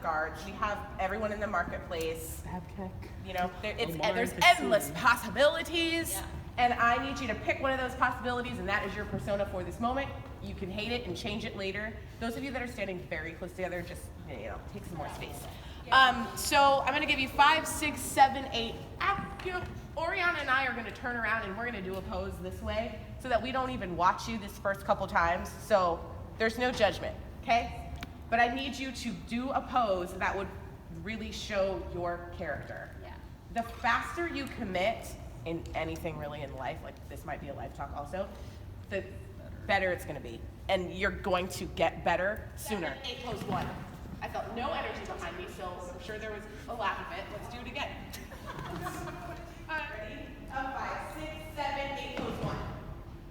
guards. We have everyone in the marketplace. Babcock. You know, there's endless possibilities. Yeah. And I need you to pick one of those possibilities, and that is your persona for this moment. You can hate it and change it later. Those of you that are standing very close together, just, you know, take some more space. So I'm gonna give you 5, 6, 7, 8. Oriana and I are gonna turn around and we're gonna do a pose this way so that we don't even watch you this first couple times. So there's no judgment, okay? But I need you to do a pose that would really show your character. Yeah. The faster you commit in anything really in life, like this might be a life talk also, the better it's gonna be. And you're going to get better sooner. 8 pose 1. I felt no energy behind me, so I'm sure there was a laugh of it. Let's do it again. Ready? 5, 6, 7, 8 pose 1.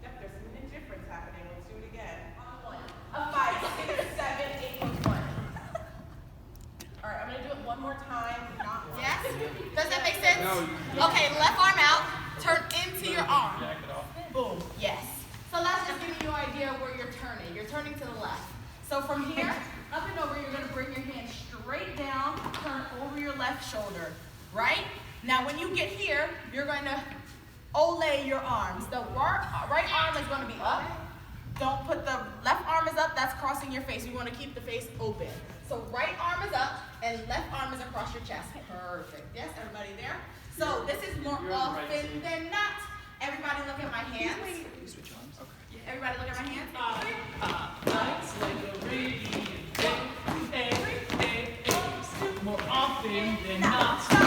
Yep, there's some difference happening. Let's do it again. On 1. 5, 6, 7, 8 pose 1. All right, I'm gonna do it one more time. Not one. Yes? Does that make sense? Okay, left arm out, turn into your arm. Boom. Yes. So that's just giving you an idea of where you're turning. You're turning to the left. So from here, up and over, you're gonna bring your hand straight down, turn over your left shoulder, right? Now when you get here, you're gonna ole your arms. The right arm is gonna be up. Don't put the left arm is up, that's crossing your face. We wanna keep the face open. So right arm is up and left arm is across your chest. Perfect. Yes, everybody there? So this is more often than not. Everybody look at my hands. Everybody look at my hands. Lights like a radiant day. More often than not.